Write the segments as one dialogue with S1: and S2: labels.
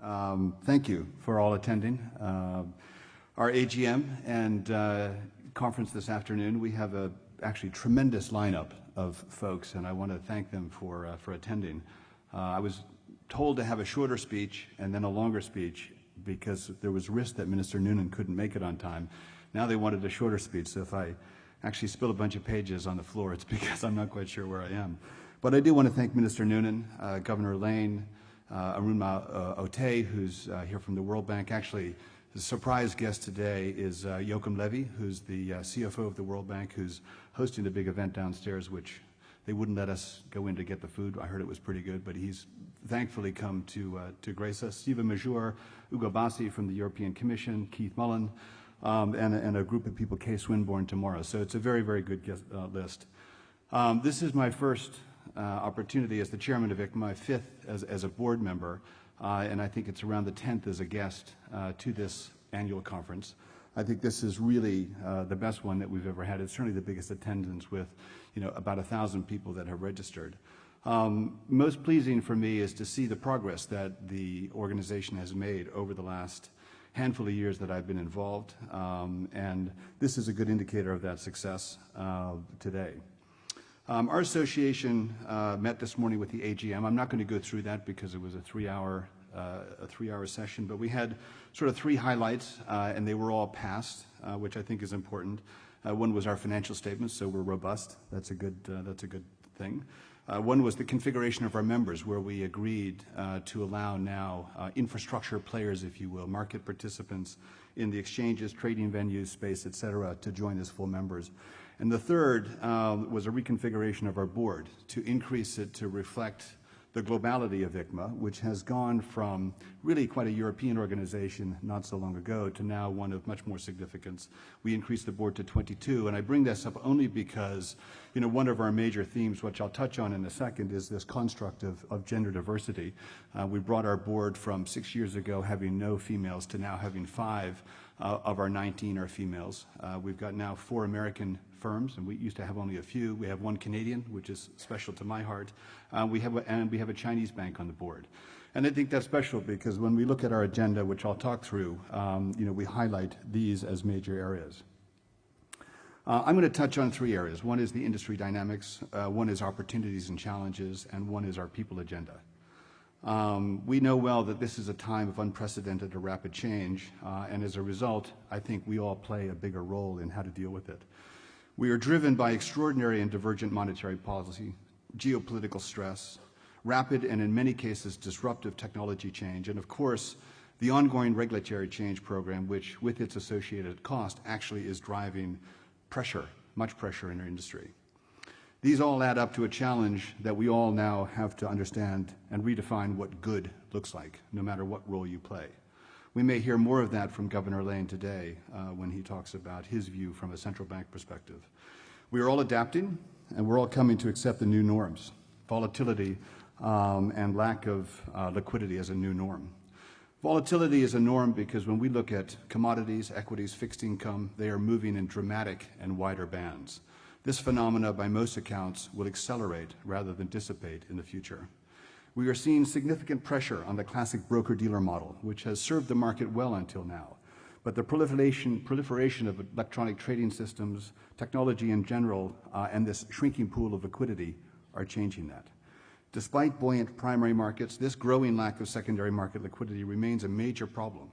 S1: Thank you for all attending our AGM and conference this afternoon. We have a actually tremendous lineup of folks, and I want to thank them for attending. I was told to have a shorter speech and then a longer speech because there was risk that Minister Noonan couldn't make it on time. Now they wanted a shorter speech, so if I actually spill a bunch of pages on the floor, it's because I'm not quite sure where I am. But I do want to thank Minister Noonan, Governor Lane, Arunma Ote, who's here from the World Bank. Actually, the surprise guest today is Joachim Levy, who's the CFO of the World Bank, who's hosting a big event downstairs, which they wouldn't let us go in to get the food. I heard it was pretty good, but he's thankfully come to grace us. Siva Major, Ugo Bassi from the European Commission, Keith Mullen, and a group of people, Kay Swinburne tomorrow. So it's a very, very good guest, list. This is my first opportunity as the chairman of ICMA, my fifth as a board member, and I think it's around the 10th as a guest to this annual conference. I think this is really the best one that we've ever had. It's certainly the biggest attendance with, about 1,000 people that have registered. Most pleasing for me is to see the progress that the organization has made over the last handful of years that I've been involved, and this is a good indicator of that success today. Our association met this morning with the AGM. I'm not going to go through that because it was a three-hour session, but we had sort of three highlights, and they were all passed, which I think is important. One was our financial statements, so we're robust. That's a good thing. One was the configuration of our members, where we agreed to allow now infrastructure players, if you will, market participants in the exchanges, trading venues, space, et cetera, to join as full members. And the third was a reconfiguration of our board to increase it to reflect the globality of ICMA, which has gone from really quite a European organization not so long ago to now one of much more significance. We increased the board to 22, and I bring this up only because, one of our major themes, which I'll touch on in a second, is this construct of gender diversity. We brought our board from 6 years ago having no females to now having 5 of our 19 are females. We've got now 4 American firms, and we used to have only a few. We have 1 Canadian, which is special to my heart. We have a Chinese bank on the board. And I think that's special because when we look at our agenda, which I'll talk through, we highlight these as major areas. I'm going to touch on 3 areas. One is the industry dynamics, one is opportunities and challenges, and one is our people agenda. We know well that this is a time of unprecedented or rapid change, and as a result, I think we all play a bigger role in how to deal with it. We are driven by extraordinary and divergent monetary policy, geopolitical stress, rapid and in many cases disruptive technology change, and of course, the ongoing regulatory change program, which with its associated cost actually is driving pressure, much pressure in our industry. These all add up to a challenge that we all now have to understand and redefine what good looks like, no matter what role you play. We may hear more of that from Governor Lane today when he talks about his view from a central bank perspective. We are all adapting, and we're all coming to accept the new norms, volatility and lack of liquidity as a new norm. Volatility is a norm because when we look at commodities, equities, fixed income, they are moving in dramatic and wider bands. This phenomena, by most accounts, will accelerate rather than dissipate in the future. We are seeing significant pressure on the classic broker-dealer model, which has served the market well until now. But the proliferation of electronic trading systems, technology in general, and this shrinking pool of liquidity are changing that. Despite buoyant primary markets, this growing lack of secondary market liquidity remains a major problem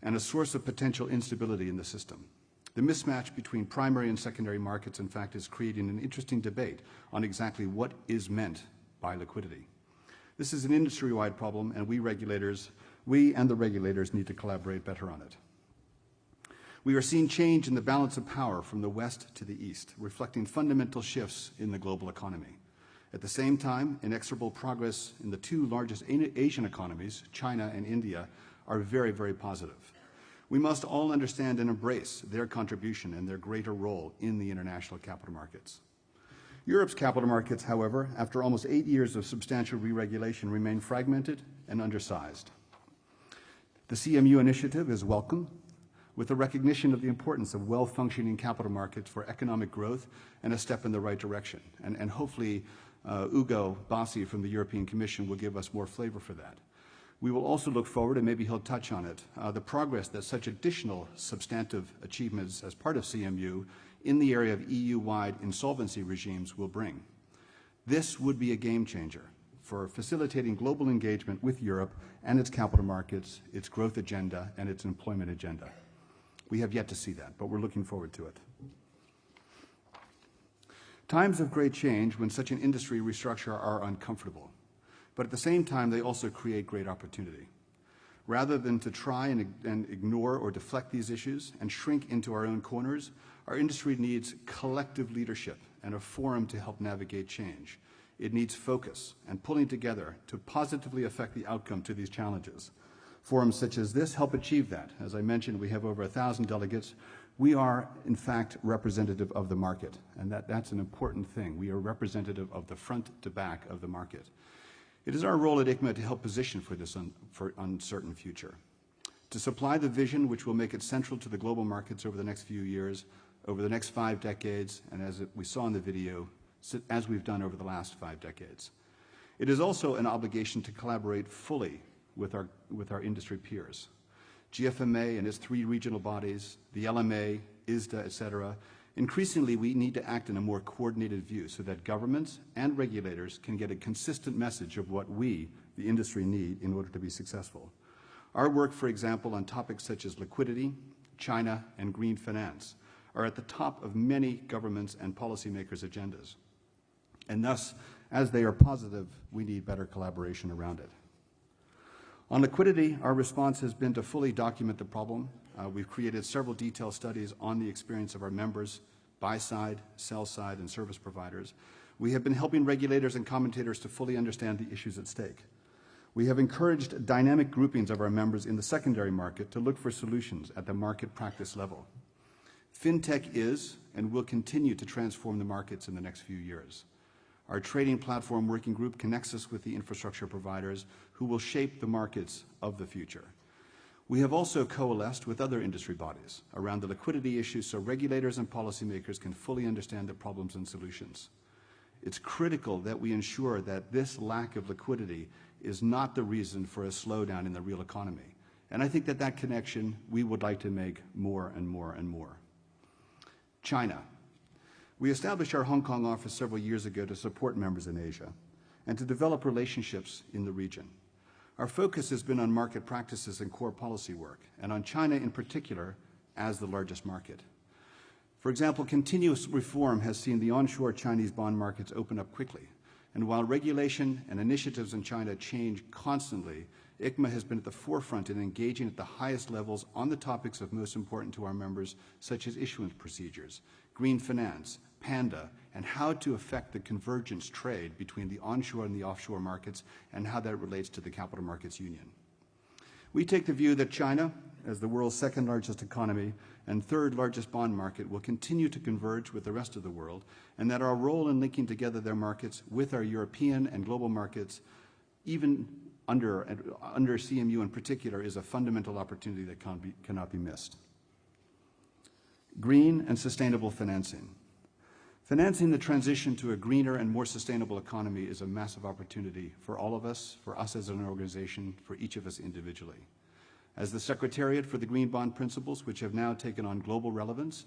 S1: and a source of potential instability in the system. The mismatch between primary and secondary markets, in fact, is creating an interesting debate on exactly what is meant by liquidity. This is an industry-wide problem, and we and the regulators need to collaborate better on it. We are seeing change in the balance of power from the West to the East, reflecting fundamental shifts in the global economy. At the same time, inexorable progress in the 2 largest Asian economies, China and India, are very, very positive. We must all understand and embrace their contribution and their greater role in the international capital markets. Europe's capital markets, however, after almost 8 years of substantial re-regulation, remain fragmented and undersized. The CMU initiative is welcome, with a recognition of the importance of well-functioning capital markets for economic growth and a step in the right direction. And hopefully Ugo Bassi from the European Commission will give us more flavor for that. We will also look forward, and maybe he'll touch on it, the progress that such additional substantive achievements as part of CMU in the area of EU-wide insolvency regimes will bring. This would be a game changer for facilitating global engagement with Europe and its capital markets, its growth agenda, and its employment agenda. We have yet to see that, but we're looking forward to it. Times of great change when such an industry restructure are uncomfortable, but at the same time they also create great opportunity. Rather than to try and ignore or deflect these issues and shrink into our own corners, our industry needs collective leadership and a forum to help navigate change. It needs focus and pulling together to positively affect the outcome to these challenges. Forums such as this help achieve that. As I mentioned, we have over 1,000 delegates. We are, in fact, representative of the market, and that's an important thing. We are representative of the front to back of the market. It is our role at ICMA to help position for this uncertain future, to supply the vision which will make it central to the global markets over the next few years, over the next 5 decades, and as we saw in the video, as we've done over the last 5 decades. It is also an obligation to collaborate fully with our industry peers. GFMA and its 3 regional bodies, the LMA, ISDA, etc. Increasingly, we need to act in a more coordinated view so that governments and regulators can get a consistent message of what we, the industry, need in order to be successful. Our work, for example, on topics such as liquidity, China, and green finance are at the top of many governments' and policymakers' agendas. And thus, as they are positive, we need better collaboration around it. On liquidity, our response has been to fully document the problem. We've created several detailed studies on the experience of our members, buy-side, sell-side, and service providers. We have been helping regulators and commentators to fully understand the issues at stake. We have encouraged dynamic groupings of our members in the secondary market to look for solutions at the market practice level. FinTech is and will continue to transform the markets in the next few years. Our trading platform working group connects us with the infrastructure providers who will shape the markets of the future. We have also coalesced with other industry bodies around the liquidity issues so regulators and policymakers can fully understand the problems and solutions. It's critical that we ensure that this lack of liquidity is not the reason for a slowdown in the real economy. And I think that connection we would like to make more and more and more. China. We established our Hong Kong office several years ago to support members in Asia and to develop relationships in the region. Our focus has been on market practices and core policy work, and on China in particular as the largest market. For example, continuous reform has seen the onshore Chinese bond markets open up quickly, and while regulation and initiatives in China change constantly, ICMA has been at the forefront in engaging at the highest levels on the topics of most important to our members, such as issuance procedures, green finance, PANDA, and how to affect the convergence trade between the onshore and the offshore markets and how that relates to the Capital Markets Union. We take the view that China, as the world's second largest economy and third largest bond market, will continue to converge with the rest of the world, and that our role in linking together their markets with our European and global markets, even under CMU in particular, is a fundamental opportunity that cannot be missed. Green and sustainable financing. Financing the transition to a greener and more sustainable economy is a massive opportunity for all of us, for us as an organization, for each of us individually. As the Secretariat for the Green Bond Principles, which have now taken on global relevance,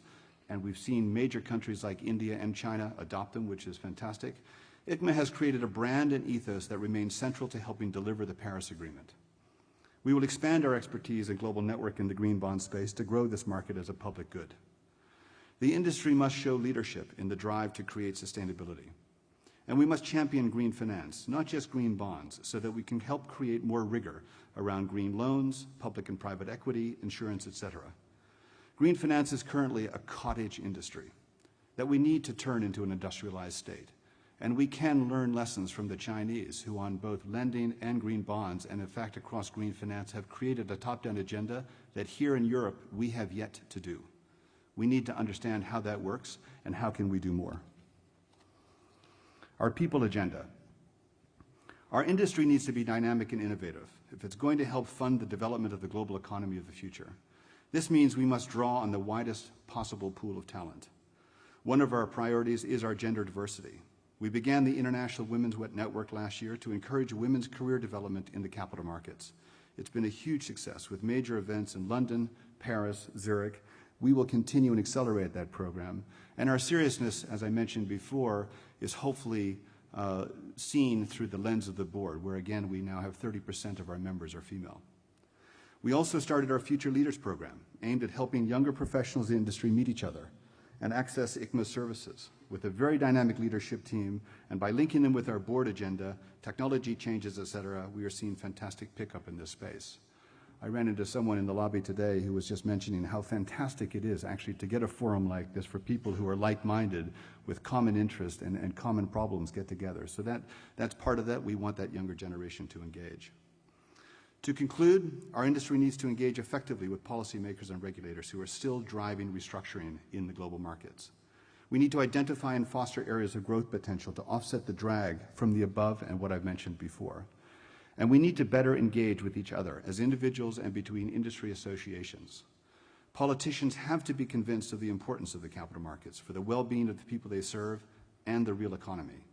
S1: and we've seen major countries like India and China adopt them, which is fantastic, ICMA has created a brand and ethos that remains central to helping deliver the Paris Agreement. We will expand our expertise and global network in the green bond space to grow this market as a public good. The industry must show leadership in the drive to create sustainability. And we must champion green finance, not just green bonds, so that we can help create more rigor around green loans, public and private equity, insurance, etc. Green finance is currently a cottage industry that we need to turn into an industrialized state. And we can learn lessons from the Chinese, who on both lending and green bonds, and in fact across green finance, have created a top-down agenda that here in Europe we have yet to do. We need to understand how that works and how can we do more. Our people agenda. Our industry needs to be dynamic and innovative if it's going to help fund the development of the global economy of the future. This means we must draw on the widest possible pool of talent. One of our priorities is our gender diversity. We began the International Women's Network last year to encourage women's career development in the capital markets. It's been a huge success with major events in London, Paris, Zurich. We will continue and accelerate that program. And our seriousness, as I mentioned before, is hopefully seen through the lens of the board, where again we now have 30% of our members are female. We also started our Future Leaders program, aimed at helping younger professionals in the industry meet each other and access ICMA services with a very dynamic leadership team, and by linking them with our board agenda, technology changes, etc., we are seeing fantastic pickup in this space. I ran into someone in the lobby today who was just mentioning how fantastic it is actually to get a forum like this for people who are like-minded with common interest and common problems get together. So that's part of that. We want that younger generation to engage. To conclude, our industry needs to engage effectively with policymakers and regulators who are still driving restructuring in the global markets. We need to identify and foster areas of growth potential to offset the drag from the above and what I've mentioned before. And we need to better engage with each other as individuals and between industry associations. Politicians have to be convinced of the importance of the capital markets for the well-being of the people they serve and the real economy.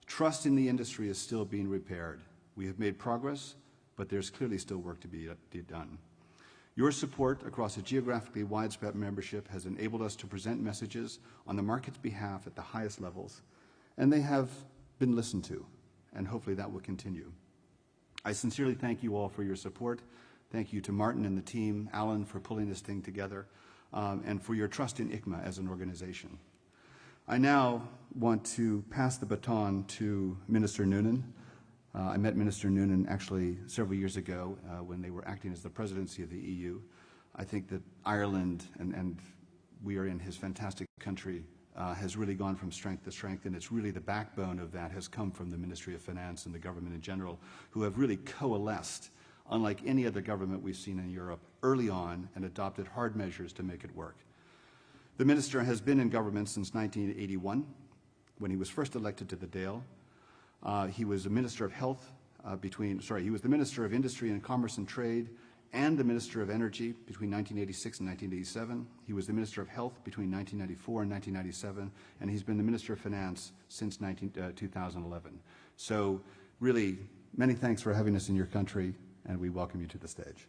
S1: Trust in the industry is still being repaired. We have made progress, but there's clearly still work to be done. Your support across a geographically widespread membership has enabled us to present messages on the market's behalf at the highest levels, and they have been listened to, and hopefully that will continue. I sincerely thank you all for your support. Thank you to Martin and the team, Alan for pulling this thing together, and for your trust in ICMA as an organization. I now want to pass the baton to Minister Noonan. I met Minister Noonan actually several years ago when they were acting as the presidency of the EU. I think that Ireland, and we are in his fantastic country, has really gone from strength to strength, and it's really the backbone of that has come from the Ministry of Finance and the government in general, who have really coalesced, unlike any other government we've seen in Europe, early on and adopted hard measures to make it work. The Minister has been in government since 1981, when he was first elected to the Dáil. He was a Minister of Health he was the Minister of Industry and Commerce and Trade and the Minister of Energy between 1986 and 1987. He was the Minister of Health between 1994 and 1997, and he's been the Minister of Finance since 2011. So really, many thanks for having us in your country, and we welcome you to the stage.